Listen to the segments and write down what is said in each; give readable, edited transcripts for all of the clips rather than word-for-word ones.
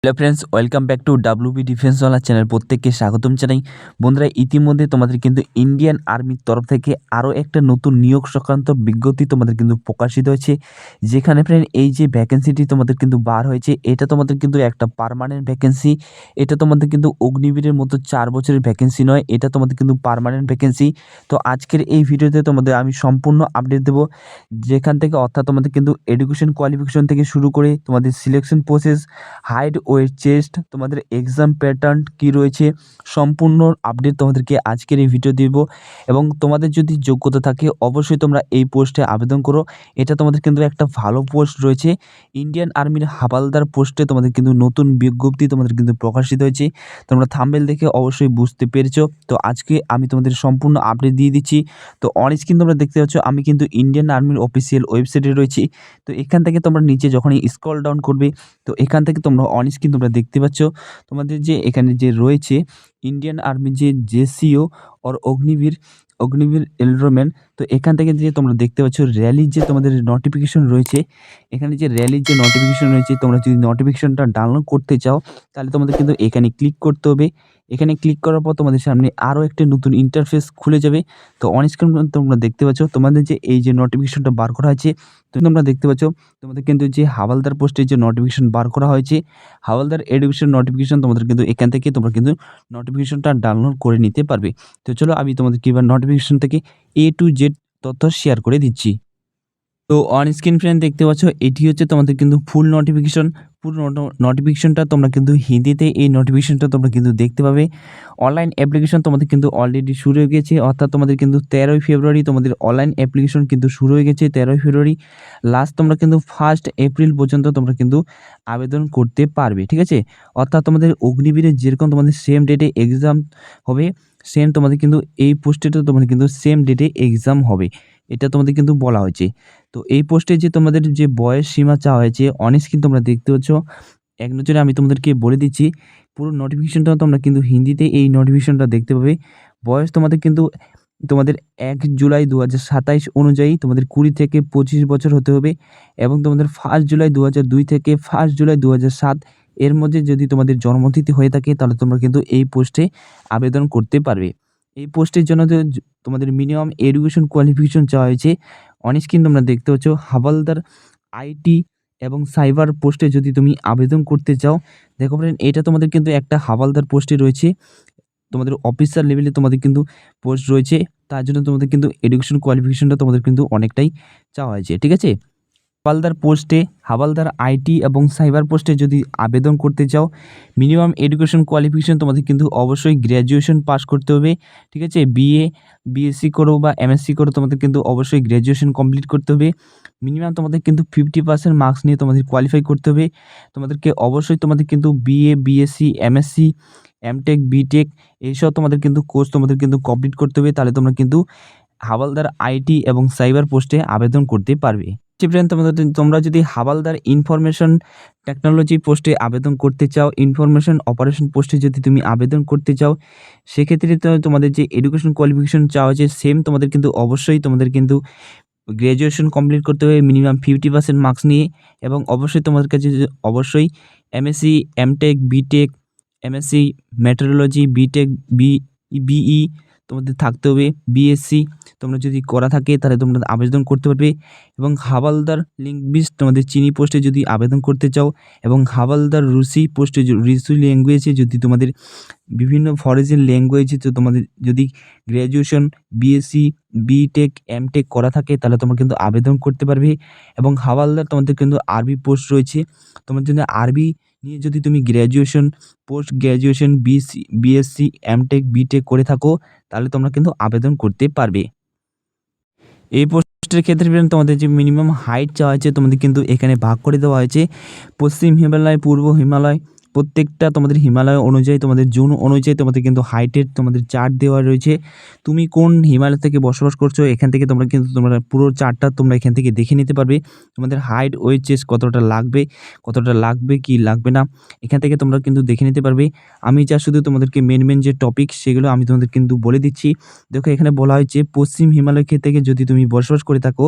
Hello friends, welcome back to WB Defencewala channel. প্রত্যেককে স্বাগতম জানাই। বন্ধুরা, ইতিমধ্যে তোমাদের কিন্তু ইন্ডিয়ান আর্মির তরফ থেকে আরও একটা নতুন নিয়োগ সংক্রান্ত বিজ্ঞপ্তি তোমাদের কিন্তু প্রকাশিত হয়েছে, যেখানে ফ্রেন্ড এই যে ভ্যাকেন্সিটি তোমাদের কিন্তু বার হয়েছে, এটা তোমাদের কিন্তু একটা পার্মানেন্ট ভ্যাকেন্সি। এটা তোমাদের কিন্তু অগ্নিবীরের মতো 4 বছরের ভ্যাকেন্সি নয়, এটা তোমাদের কিন্তু পার্মানেন্ট ভ্যাকেন্সি। তো আজকের এই ভিডিওতে তোমাদের আমি সম্পূর্ণ আপডেট দেবো, যেখান থেকে অর্থাৎ তোমাদের কিন্তু এডুকেশন কোয়ালিফিকেশন থেকে শুরু করে তোমাদের selection process, height, weight, chest, তোমাদের এক্সাম প্যাটার্ন কী রয়েছে, সম্পূর্ণ আপডেট তোমাদেরকে আজকের এই ভিডিও দেব। এবং তোমাদের যদি যোগ্যতা থাকে অবশ্যই তোমরা এই পোস্টে আবেদন করো। এটা তোমাদের কিন্তু একটা ভালো পোস্ট রয়েছে। ইন্ডিয়ান আর্মির হাবালদার পোস্টে তোমাদের কিন্তু নতুন বিজ্ঞপ্তি তোমাদের কিন্তু প্রকাশিত হয়েছে। তোমরা থাম্বনেল দেখে অবশ্যই বুঝতে পেরেছো। তো আজকে আমি তোমাদের সম্পূর্ণ আপডেট দিয়ে দিচ্ছি। তো অন স্ক্রিন তোমরা দেখতে পাচ্ছ আমি কিন্তু ইন্ডিয়ান আর্মির অফিসিয়াল ওয়েবসাইটে রয়েছি। তো এখান থেকে তোমরা নিচে যখনই স্ক্রল ডাউন করবে, তো এখান থেকে তোমরা অন স্ক্রিন তোমরা দেখতে পাচ্ছ তোমাদের যে এখানে যে রয়েছে ইন্ডিয়ান আর্মির যে জেসিও অর অগ্নিবীর এনরোলমেন্ট। তো এখান থেকে যে তোমরা দেখতে পাচ্ছ র্যালির যে তোমাদের নোটিফিকেশন রয়েছে, এখানে যে র্যালির যে নোটিফিকেশন রয়েছে, তোমরা যদি নোটিফিকেশনটা ডাউনলোড করতে চাও তাহলে তোমাদের কিন্তু এখানে ক্লিক করতে হবে। এখানে ক্লিক করার পর তোমাদের সামনে আরও একটি নতুন ইন্টারফেস খুলে যাবে। তো অন স্ক্রিন তোমরা দেখতে পাচ্ছ তোমাদের যে এই যে নোটিফিকেশনটা বার করা হয়েছে, তো তোমরা দেখতে পাচ্ছ তোমাদের কিন্তু যে হাওলদার পোস্টের যে নোটিফিকেশন বার করা হয়েছে, হাওলদার এডুকেশন নোটিফিকেশন, তোমাদের কিন্তু এখান থেকে তোমরা কিন্তু নোটিফিকেশনটা ডাউনলোড করে নিতে পারবে। তো চলো আমি তোমাদের কিভাবে নোটিফিকেশন থেকে A to Z তথ্য শেয়ার করে দিচ্ছি। তো অন স্ক্রিন ফ্রেন্ড দেখতে পাচ্ছ এটি হচ্ছে তোমাদের কিন্তু ফুল নোটিফিকেশন। পুরো নোটিফিকেশনটা তোমরা কিন্তু হিন্দিতে এই নোটিফিকেশনটা তোমরা কিন্তু দেখতে পাবে। অনলাইন অ্যাপ্লিকেশন তোমাদের কিন্তু অলরেডি শুরু হয়ে গেছে, অর্থাৎ তোমাদের কিন্তু 13ই ফেব্রুয়ারি তোমাদের অনলাইন অ্যাপ্লিকেশন কিন্তু শুরু হয়ে গেছে। 13ই ফেব্রুয়ারি লাস্ট, তোমরা কিন্তু 1 এপ্রিল পর্যন্ত তোমরা কিন্তু আবেদন করতে পারবে, ঠিক আছে। অর্থাৎ তোমাদের অগ্নিবীরের যেরকম তোমাদের সেম ডেটে এক্সাম হবে, সেম তোমাদের কিন্তু এই পোস্টেতেও তোমাদের কিন্তু সেম ডেটে এক্সাম হবে, এটা তোমাদের কিন্তু বলা হয়েছে। তো এই পোস্টে যে তোমাদের যে বয়স সীমা চাওয়া হয়েছে অন স্ক্রিন তোমরা দেখতে পাচ্ছ। এক নজরে আমি তোমাদেরকে বলে দিচ্ছি, পুরো নোটিফিকেশনটা তোমরা কিন্তু হিন্দিতে এই নোটিফিকেশনটা দেখতে পাবে। বয়স তোমাদের কিন্তু তোমাদের 1 জুলাই 2027 অনুযায়ী তোমাদের 20 থেকে 25 বছর হতে হবে, এবং তোমাদের 1 জুলাই 2002 থেকে 1 জুলাই 2007 এর মধ্যে যদি তোমাদের জন্মতিথি হয়ে থাকে তাহলে তোমরা কিন্তু এই পোস্টে আবেদন করতে পারবে। এই পোস্টের জন্য তোমাদের মিনিমাম এডুকেশন কোয়ালিফিকেশন চাওয়া হয়েছে। অন স্ক্রিন তোমরা দেখতে পাচ্ছ হাওলদার আইটি এবং সাইবার পোস্টে যদি তুমি আবেদন করতে চাও, দেখো ফ্রেন্ড এটা তোমাদের কিন্তু একটা হাওলদার পোস্টে রয়েছে, তোমাদের অফিসার লেভেলে তোমাদের কিন্তু পোস্ট রয়েছে। তার জন্য তোমাদের কিন্তু এডুকেশন কোয়ালিফিকেশনটা তোমাদের কিন্তু অনেকটাই চাওয়া হয়েছে, ঠিক আছে। হাওলদার আইটি এবং সাইবার পোস্টে যদি আবেদন করতে চাও, মিনিমাম এডুকেশন কোয়ালিফিকেশন তোমাদের কিন্তু অবশ্যই গ্র্যাজুয়েশন পাস করতে হবে, ঠিক আছে। বিএসসি করো বা এমএসসি করো, তোমাদের কিন্তু অবশ্যই গ্র্যাজুয়েশন কমপ্লিট করতে হবে। মিনিমাম তোমাদের কিন্তু 50% মার্কস নিয়ে তোমাদের কোয়ালিফাই করতে হবে। তোমাদেরকে অবশ্যই তোমাদের কিন্তু BA, BSc, MSc, MTech, BTech এইসব তোমাদের কিন্তু কোর্স তোমাদের কিন্তু কমপ্লিট করতে হবে, তাহলে তোমরা কিন্তু হাওলদার আইটি এবং সাইবার পোস্টে আবেদন করতে পারবে। ফ্রেন্ড তোমরা যদি হাওলদার ইনফরমেশন টেকনোলজি পোস্টে আবেদন করতে চাও, ইনফরমেশন অপারেশন পোস্টে যদি তুমি আবেদন করতে চাও, সেক্ষেত্রে তো তোমাদের যে এডুকেশন কোয়ালিফিকেশন চাওয়া হয়েছে সেম তোমাদের কিন্তু অবশ্যই তোমাদের কিন্তু গ্র্যাজুয়েশন কমপ্লিট করতে হবে মিনিমাম 50% মার্কস নিয়ে, এবং অবশ্যই তোমাদের কাছে অবশ্যই MSc, MTech, BTech, MSc metrology, BTech, BE তোমাদের থাকতে হবে। বিএসসি তোমরা যদি করা থাকে তাহলে তোমরা আবেদন করতে পারবে। এবং হাওলদার লিঙ্গুইস্ট তোমাদের চিনি পোস্টে যদি আবেদন করতে চাও, এবং হাওলদার রুসি পোস্টে রুসি ল্যাঙ্গুয়েজে যদি তোমাদের বিভিন্ন ফরেন ল্যাঙ্গুয়েজে তো তোমাদের যদি গ্র্যাজুয়েশন, বিএসসি, বিটেক, এমটেক করা থাকে তাহলে তোমরা কিন্তু আবেদন করতে পারবে। এবং হাওলদার তোমাদের কিন্তু আরবি পোস্ট রয়েছে, তোমার জন্য আরবি নিয়ে যদি তুমি graduation, post graduation, BSc, MTech, BTech করে থাকো তাহলে তোমরা কিন্তু আবেদন করতে পারবে। এই পোস্টের ক্ষেত্রে তোমাদের যে মিনিমাম হাইট চাওয়া হয়েছে তোমাদের কিন্তু এখানে ভাগ করে দেওয়া হয়েছে। পশ্চিম হিমালয়, পূর্ব হিমালয়, প্রত্যেকটা তোমাদের হিমালয় অনুযায়ী তোমাদের জোন অনুযায়ী তোমাদের কিন্তু হাইটের তোমাদের চার্ট দেওয়া রয়েছে। তুমি কোন হিমালয় থেকে বসবাস করছো এখান থেকে তোমরা কিন্তু তোমরা পুরো চার্টটা তোমরা এখান থেকে দেখে নিতে পারবে। তোমাদের হাইট, ওয়েট, চেস্ট কতটা লাগবে কি লাগবে না এখান থেকে তোমরা কিন্তু দেখে নিতে পারবে। আমি যা শুধু তোমাদেরকে মেন যে টপিক সেগুলো আমি তোমাদের কিন্তু বলে দিচ্ছি। দেখো এখানে বলা হয়েছে পশ্চিম হিমালয় থেকে যদি তুমি বসবাস করে থাকো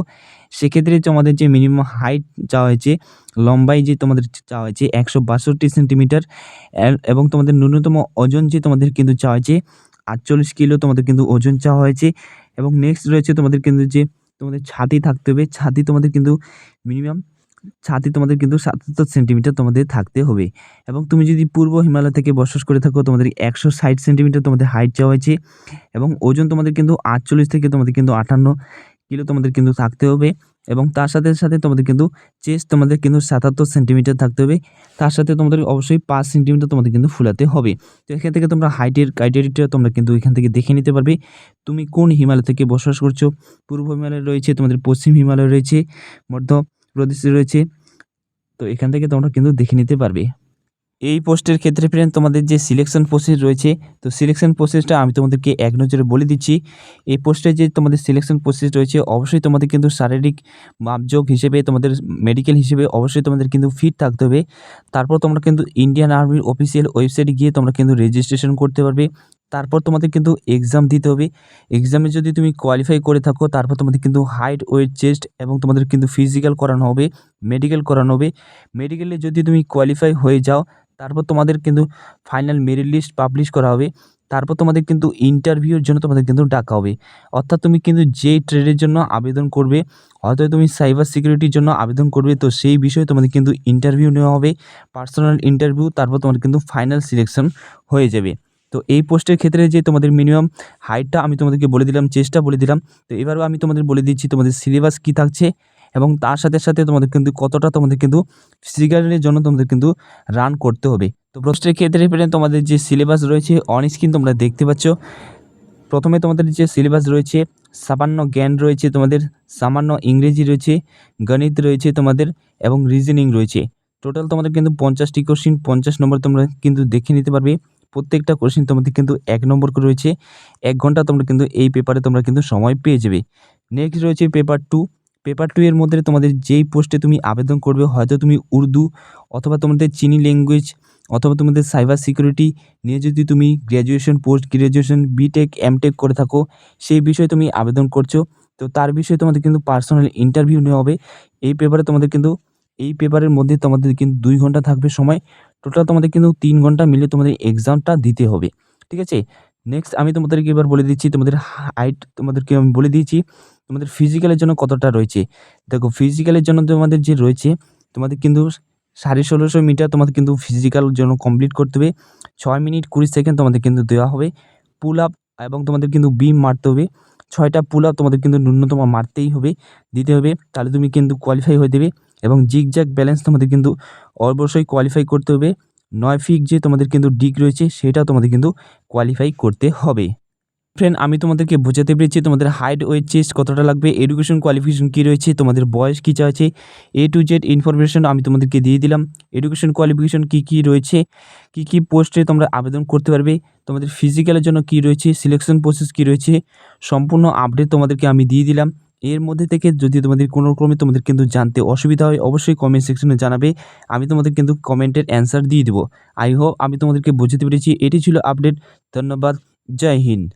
সেক্ষেত্রে তোমাদের যে মিনিমাম হাইট চাওয়া হয়েছে, লম্বাই যে তোমাদের চাওয়া হয়েছে 162 সেন্টিমিটার, এবং তোমাদের ন্যূনতম ওজন যে তোমাদের কিন্তু চাওয়া হয়েছে 48 কিলো তোমাদের কিন্তু ওজন চাওয়া হয়েছে। এবং নেক্সট রয়েছে তোমাদের কিন্তু যে তোমাদের ছাতি থাকতে হবে, ছাতি তোমাদের কিন্তু মিনিমাম ছাতি তোমাদের কিন্তু 77 সেন্টিমিটার তোমাদের থাকতে হবে। এবং তুমি যদি পূর্ব হিমালয় থেকে বসবাস করে থাকো, তোমাদের 160 সেন্টিমিটার তোমাদের হাইট চাওয়া হয়েছে। এবং ওজন তোমাদের কিন্তু 48 থেকে তোমাদের কিন্তু 58 কিলো তোমাদের কিন্তু থাকতে হবে। এবং তার সাথে সাথে তোমাদের কিন্তু চেস্ট তোমাদের কিন্তু 77 সেন্টিমিটার থাকতে হবে। তার সাথে তোমাদের অবশ্যই 5 সেন্টিমিটার তোমাদের কিন্তু ফুলাতে হবে। তো এখান থেকে তোমরা হাইটের ক্রাইটেরিয়াটা তোমরা কিন্তু এখান থেকে দেখে নিতে পারবে তুমি কোন হিমালয় থেকে বসবাস করছো। পূর্ব হিমালয় রয়েছে, তোমাদের পশ্চিম হিমালয় রয়েছে, মধ্যপ্রদেশে রয়েছে। তো এখান থেকে তোমরা কিন্তু দেখে নিতে পারবে। এই পোস্টের ক্ষেত্রে ফ্রেন্ড তোমাদের যে সিলেকশন প্রসেস রয়েছে, তো সিলেকশন প্রসেসটা আমি তোমাদেরকে এক নজরে বলে দিচ্ছি। এই পোস্টে যে তোমাদের সিলেকশন প্রসেস রয়েছে, অবশ্যই তোমাদের কিন্তু শারীরিক মাপজোক হিসেবে, তোমাদের মেডিকেল হিসেবে অবশ্যই তোমাদের কিন্তু ফিট থাকতে হবে। তারপর তোমরা কিন্তু ইন্ডিয়ান আর্মির অফিসিয়াল ওয়েবসাইটে গিয়ে তোমরা কিন্তু রেজিস্ট্রেশন করতে পারবে। তারপর তোমাদের কিন্তু এক্সাম দিতে হবে। এক্সামে যদি তুমি কোয়ালিফাই করে থাকো, তারপর তোমাদের কিন্তু হাইট, ওয়েট, চেস্ট এবং তোমাদের কিন্তু ফিজিক্যাল করানো হবে, মেডিকেল করানো হবে। মেডিকেলে যদি তুমি কোয়ালিফাই হয়ে যাও, তারপর তোমাদের কিন্তু ফাইনাল মেরিট লিস্ট পাবলিশ করা হবে। তারপর তোমাদের কিন্তু ইন্টারভিউর জন্য তোমাদের কিন্তু ডাকা হবে। অর্থাৎ তুমি কিন্তু যেই ট্রেডের জন্য আবেদন করবে, হয়তো তুমি সাইবার সিকিউরিটির জন্য আবেদন করবে, তো সেই বিষয়ে তোমাদের কিন্তু ইন্টারভিউ নেওয়া হবে, পার্সোনাল ইন্টারভিউ। তারপর তোমাদের কিন্তু ফাইনাল সিলেকশন হয়ে যাবে। তো এই পোস্টের ক্ষেত্রে যে তোমাদের মিনিমাম হাইটটা আমি তোমাদেরকে বলে দিলাম, চেষ্টা বলে দিলাম। তো এবারও আমি তোমাদের বলে দিচ্ছি তোমাদের সিলেবাস কী থাকছে, এবং তার সাথে সাথে তোমাদের কিন্তু কতটা তোমাদের কিন্তু ফিজিক্যালের জন্য তোমাদের কিন্তু রান করতে হবে। তো প্রশ্নের ক্ষেত্রে তোমাদের যে সিলেবাস রয়েছে অন স্ক্রিন তোমরা দেখতে পাচ্ছ। প্রথমে তোমাদের যে সিলেবাস রয়েছে, সামান্য জ্ঞান রয়েছে, তোমাদের সামান্য ইংরেজি রয়েছে, গণিত রয়েছে তোমাদের, এবং রিজনিং রয়েছে। টোটাল তোমাদের কিন্তু 50টি কোশ্চিন, 50 নম্বর তোমরা কিন্তু দেখে নিতে পারবে। প্রত্যেকটা কোশ্চিন তোমাদের কিন্তু 1 নম্বর করে রয়েছে। 1 ঘন্টা তোমরা কিন্তু এই পেপারে তোমরা কিন্তু সময় পেয়ে যাবে। নেক্সট রয়েছে পেপার 2। পেপার 2 এর মধ্যে তোমাদের যেই পোস্টে তুমি আবেদন করবে, হয়তো তুমি উর্দু অথবা তোমাদের চীনি ল্যাঙ্গুয়েজ অথবা তোমাদের সাইবার সিকিউরিটি নিয়ে যদি তুমি graduation, post graduation, BTech, MTech করে থাকো, সেই বিষয়ে তুমি আবেদন করছো, তো তার বিষয়ে তোমাদের কিন্তু পার্সোনাল ইন্টারভিউ নেওয়া হবে। এই পেপারে তোমাদের কিন্তু এই পেপারের মধ্যে তোমাদের কিন্তু 2 ঘন্টা থাকবে সময়। টোটাল তোমাদের কিন্তু 3 ঘন্টা মিলে তোমাদের এক্সামটা দিতে হবে। ঠিক আছে? নেক্সট আমি তোমাদেরকে এবার বলে দিচ্ছি তোমাদের হাইট তোমাদেরকে আমি বলে দিয়েছি। তোমাদের ফিজিক্যালের জন্য কতটা রয়েছে। দেখো ফিজিক্যালের জন্য তোমাদের যে রয়েছে, তোমাদের কিন্তু 1650 মিটার তোমাদের কিন্তু ফিজিক্যাল জন্য কমপ্লিট করতে হবে। 6 মিনিট 20 সেকেন্ড তোমাদের কিন্তু দেওয়া হবে। পুল আপ এবং তোমাদের কিন্তু বিম মারতে হবে। 6টা পুল আপ তোমাদের কিন্তু ন্যূনতম মারতেই হবে, দিতে হবে। তাহলে তুমি কিন্তু কোয়ালিফাই হয়ে যাবে। এবং জিগজ্যাগ ব্যালেন্স তোমাদের কিন্তু অবশ্যই কোয়ালিফাই করতে হবে। 9 ফিট যে তোমাদের কিন্তু ডিগ রয়েছে, সেটাও তোমাদের কিন্তু কোয়ালিফাই করতে হবে। ফ্রেন্ড আমি তোমাদেরকে বোঝাতে পেরেছি তোমাদের হাইট, ওয়েট, চেস্ট কতটা লাগবে, এডুকেশন কোয়ালিফিকেশন কী রয়েছে, তোমাদের বয়স কী চাইছে, A to Z ইনফরমেশন আমি তোমাদেরকে দিয়ে দিলাম। এডুকেশন কোয়ালিফিকেশন কী কী রয়েছে, কী কী পোস্টে তোমরা আবেদন করতে পারবে, তোমাদের ফিজিক্যালের জন্য কী রয়েছে, সিলেকশন প্রসেস কী রয়েছে, সম্পূর্ণ আপডেট তোমাদেরকে আমি দিয়ে দিলাম। এর মধ্যে থেকে যদি তোমাদের কোনো ক্রমে তোমাদের কিন্তু জানতে অসুবিধা হয়, অবশ্যই কমেন্ট সেকশনে জানাবে। আমি তোমাদের কিন্তু কমেন্টের অ্যান্সার দিয়ে দেবো। আই হোপ আমি তোমাদেরকে বোঝাতে পেরেছি। এটি ছিল আপডেট। ধন্যবাদ। জয় হিন্দ।